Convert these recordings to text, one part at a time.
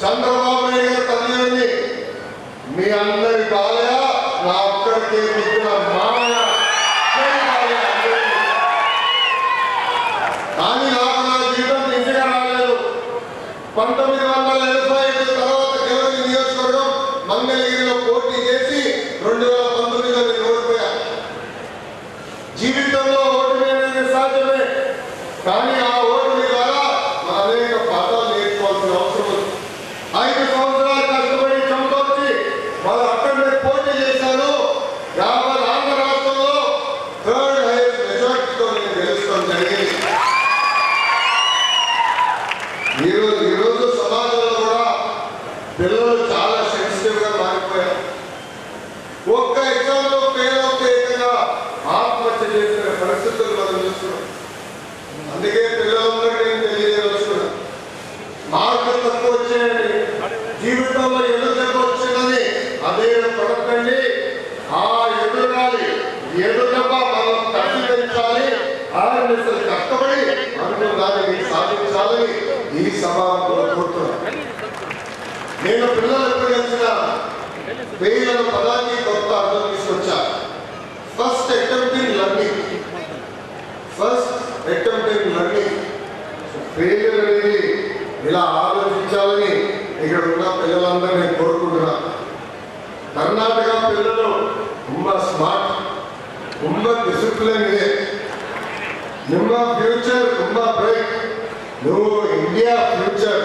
చంద్రబాబు నాయుడు గారి తల్లి మీ అందరి బాలయ్య నా ఒక్కడికే మిగిలిన మామయ్య కానీ నాకు నా జీవితం ఇంటిగా రాలేదు. 1985 తర్వాత కేవలం నియోజకవర్గం మంగళగిరిలో పోటీ చేసి 2019లో నేను ఓడిపోయాను. జీవితంలో ఓటు అనేది సాధ్యమే, కానీ ఆ ఓటు ద్వారా అనేక పాఠాలు నేర్చుకోవాల్సిన అవసరం ఉంది. 5 సంవత్సరాలు కష్టపడి చంపొచ్చి వాళ్ళు అక్కడే పోటీ చేశాను. ఆంధ్ర రాష్ట్రంలో 3rd హైయెస్ట్ మెజార్టీతో నేను గెలుస్తాం జరిగింది. ఈరోజు సమాజంలో కూడా పిల్లలు చాలా సెన్సిటివ్ గా మారిపోయారు. ఒక్క ఎగ్జామ్ లో ఫెయిల్ అవుతే ఏకంగా ఆత్మహత్య చేసిన పరిస్థితులు మనం చూస్తున్నాం. అందుకే పిల్లలందరికీ నేను తెలియజేస్తున్నాను, మార్కులు తక్కువ వచ్చాయండి, జీవితంలో ఎదురుదెబ్బ వచ్చిందని అదే పడకండి. ఆ ఎదురుదెబ్బ మనం కష్టపడించాలి, ఆర్ఎన్ఎస్ఎల్ కష్టపడి అనుకున్న దాన్ని సాధించాలని ఈ సభలో కోరుతున్నాను. నేను పిల్లలు ఎప్పుడు కలిసిన పేర్లను పదానికి కొత్త అర్థం తీసుకొచ్చా. First attempt in learning, failure అనేది ఇలా ఆలోచించాలని ఇక్కడ ఉన్న పిల్లలందరూ నేను కోరుకుంటున్నా. కర్ణాటక పిల్లలు ತುಂಬ ಸ್ಮಾರ್ಟ್, ತುಂಬ ಡಿಸಿಪ್ಲಿನ್ ಇದೆ. ನಿಮ್ಮ ಫ್ಯೂಚರ್ ತುಂಬ ಬ್ರೈಟ್. ನೀವು India future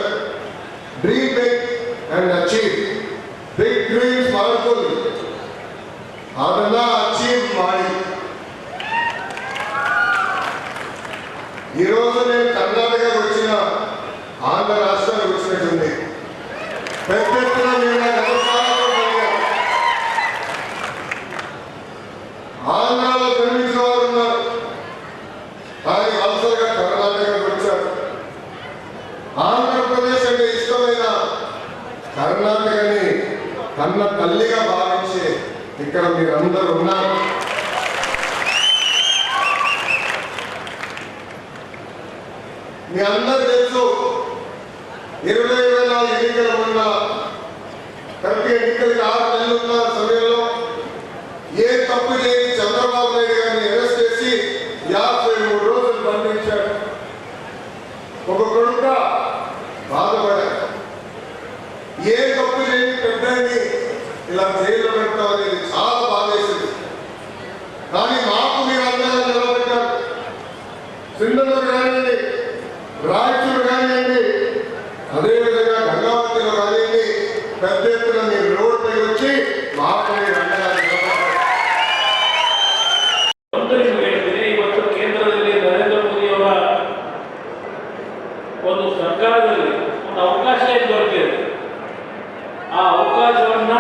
dream big and achieve. Big dreams ಮಾಡ್ಕೊಳ್ಳಿ, ಅದನ್ನ ಅಚೀವ್ ಮಾಡಿ. ఈరోజు నేను కర్ణాటక వచ్చిన, ఆంధ్ర రాష్ట్రానికి వచ్చినట్టుంది. పెద్ద ఎత్తున నేను ఆంధ్రాలో జన్మించిన వారు ఉన్నారు, కానీ వలసగా కర్ణాటకకు వచ్చారు. ఆంధ్రప్రదేశ్ అంటే ఇష్టమైన కర్ణాటకని కన్న తల్లిగా భావించి ఇక్కడ మీరందరూ ఉన్నారు. మీ అందరూ తెలుసు, 2024 ఎన్నికల ముందు కరెక్ట్ ఎన్నికలకి 6 నెలలు ఉన్న సమయంలో ఏ తప్పు లేని చంద్రబాబు నాయుడు గారిని అరెస్ట్ చేసి 53 రోజులు బంధించాడు. ఒక కొడుక బాధపడారు. ఏ తప్పు లేని పెద్దని ఇలా జైల్లో పెడతాం అనేది చాలా బాధేసింది. కానీ మాకు మీరు అందరూ నిలబెట్టారు. సింధనూరు కానివ్వండి, రాయచూరు కానివ్వండి, అదేవిధంగా గంగావతిలో కానివ్వండి, పెద్ద ఎత్తున మీరు రోడ్డుపై వచ్చి మాకు మీరు అండగా నిలబడ్డారు. ಇವತ್ತು ಕೇಂದ್ರದಲ್ಲಿ ನರೇಂದ್ರ ಮೋದಿ ಅವರ ಒಂದು ಸರ್ಕಾರದಲ್ಲಿ ಒಂದು ಅವಕಾಶ ದೊರಕಿದೆ. ಆ ಅವಕಾಶವನ್ನ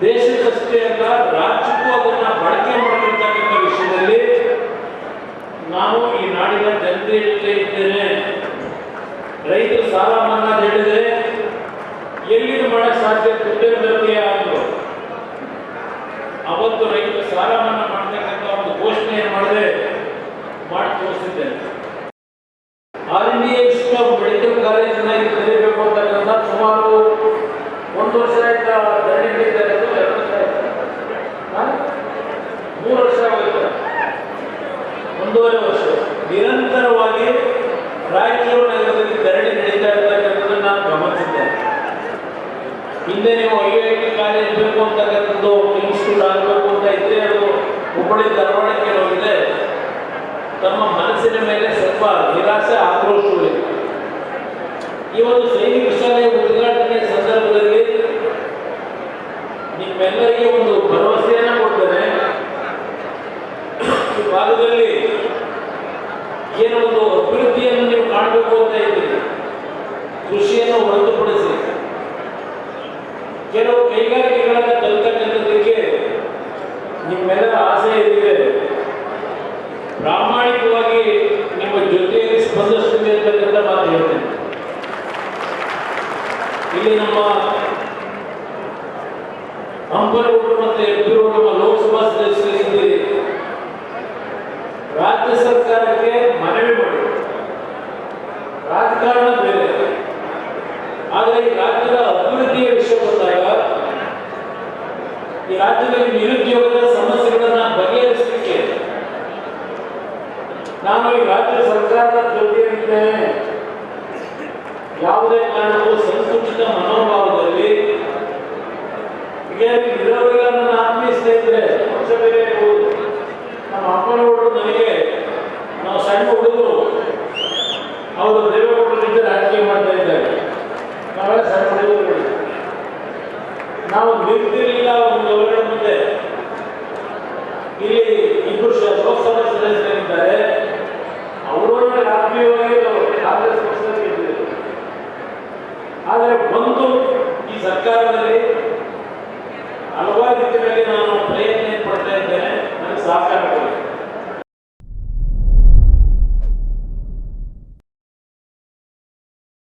ದೇಶಕ್ಕಷ್ಟೇ ಅಲ್ಲ, ರಾಜ್ಯಕ್ಕೂ ಅದನ್ನ ಬಳಕೆ ಮಾಡಿರ್ತಕ್ಕಂಥ ವಿಷಯದಲ್ಲಿ ನಾನು ಈ ನಾಡಿನ ಜನತೆ ಜೊತೆ ಇದ್ದೇನೆ. ರೈತರು ಸಾಲ ಮನ್ನಾ ಹೇಳಿದ್ರೆ ಎಲ್ಲಿಂದ ಮಾಡಕ್ ಸಾಧ್ಯ, ದುಡ್ಡಿನ ಅಂದ್ರು. ಅವತ್ತು ರೈತರು ಸಾಲ ಮನ್ನಾ ಮಾಡ್ತಕ್ಕಂಥ ಒಂದು ಘೋಷಣೆ ಮಾಡಿದ್ರೆ ಮಾಡಿ ತೋರಿಸಿದ್ದೇನೆ. RNDA ಮೆಡಿಕಲ್ ಕಾಲೇಜಿನ ಕಲಿಬೇಕು ಅಂತಕ್ಕಂಥ ಸುಮಾರು 1 ವರ್ಷ ಆಯ್ತಾ ಧರಣಿ ನಡೀತಾ ಇರೋದು, 2 ವರ್ಷ ಆಯ್ತು, 3 ವರ್ಷ ಆಗೋಯ್ತು, 1.5 ವರ್ಷ ನಿರಂತರವಾಗಿ ರಾಯಚೂರು ನಗರದಲ್ಲಿ ಧರಣಿ ನಡೀತಾ ಇರ್ತಕ್ಕಂಥದ್ದನ್ನು ನಾನು ಗಮನಿಸಿದ್ದೇನೆ. ಹಿಂದೆ ನೀವು IIT ಕಾಲೇಜ್ ಬೇಕು ಅಂತಕ್ಕಂಥದ್ದು ಇನ್ಸ್ಟಿಟ್ಯೂಟ್ ಆಗಬೇಕು ಅಂತ ಇದ್ರೆ ಅದು ಹುಬ್ಬಳ್ಳಿ ಧಾರವಾಡಕ್ಕೆ ಹೋಗಿದೆ. ತಮ್ಮ ಮನಸ್ಸಿನ ಮೇಲೆ ಸ್ವಲ್ಪ ನಿರಾಸೆ, ಆಕ್ರೋಶವಿದೆ. ಈ ಒಂದು ಸೈನಿಕ ಶಾಲೆಯ ಉದ್ಘಾಟನೆ ಸಂದರ್ಭದಲ್ಲಿ ನಿಮ್ಮೆಲ್ಲರಿಗೆ ಒಂದು ಭರವಸೆಯನ್ನು ಕೊಡ್ತೇನೆ. ಈ ಭಾಗದಲ್ಲಿ ಏನೋ ಒಂದು ಅಭಿವೃದ್ಧಿಯನ್ನು ನೀವು ಕಾಣಬೇಕು ಅಂತ ಇದ್ದೀರಿ. ಕೃಷಿಯನ್ನು ಹೊರತುಪಡಿಸಿ ಕೆಲವು ಕೈಗಾರಿಕೆಗಳನ್ನು ತಲುಪತಕ್ಕಂಥದ್ದಕ್ಕೆ ನಿಮ್ಮೆಲ್ಲರ ಆಸೆ ಇದೆ. ಪ್ರಾಮಾಣಿಕವಾಗಿ ನಿಮ್ಮ ಜೊತೆಯಲ್ಲಿ ಸ್ಪಂದಿಸ್ತೀವಿ ಅಂತಕ್ಕಂಥ ಮಾತು ಹೇಳ್ತೇನೆ. ಇಲ್ಲಿ ನಮ್ಮ ಹಂಪನಗೌಡರು ಮತ್ತು ಎಬ್ಬಿರು ನಮ್ಮ ಲೋಕಸಭಾ ಸದಸ್ಯರಿದ್ದೀರಿ. ರಾಜ್ಯ ಸರ್ಕಾರಕ್ಕೆ ಮನವಿ ಮಾಡಿ, ರಾಜಕಾರಣ ಬೇರೆ, ರಾಜ್ಯದಲ್ಲಿ ನಿರುದ್ಯೋಗದ ಸಮಸ್ಯೆಗಳನ್ನ ಬಗೆಹರಿಸಲಿಕ್ಕೆ ನಾನು ಈ ರಾಜ್ಯ ಸರ್ಕಾರದ ಜೊತೆಯಲ್ಲಿದ್ದೇನೆ. ಯಾವುದೇ ಕಾರಣಕ್ಕೂ ಸಂಕುಚಿತ ಮನೋಭಾವದಲ್ಲಿ ಇರೋರೆಲ್ಲ ನನ್ನ ಆತ್ಮೀಯ ಸ್ನೇಹಿತರೆ, ಪಕ್ಷ ಬೇರೆ ಇರ್ಬೋದು. ನಮ್ಮ ಅಪ್ಪನವರು ನನಗೆ ನಾವು ಸಣ್ಣ ಹುಡುಗರು ಅವರು ದೇವೇಗೌಡರು ರಾಜಕೀಯ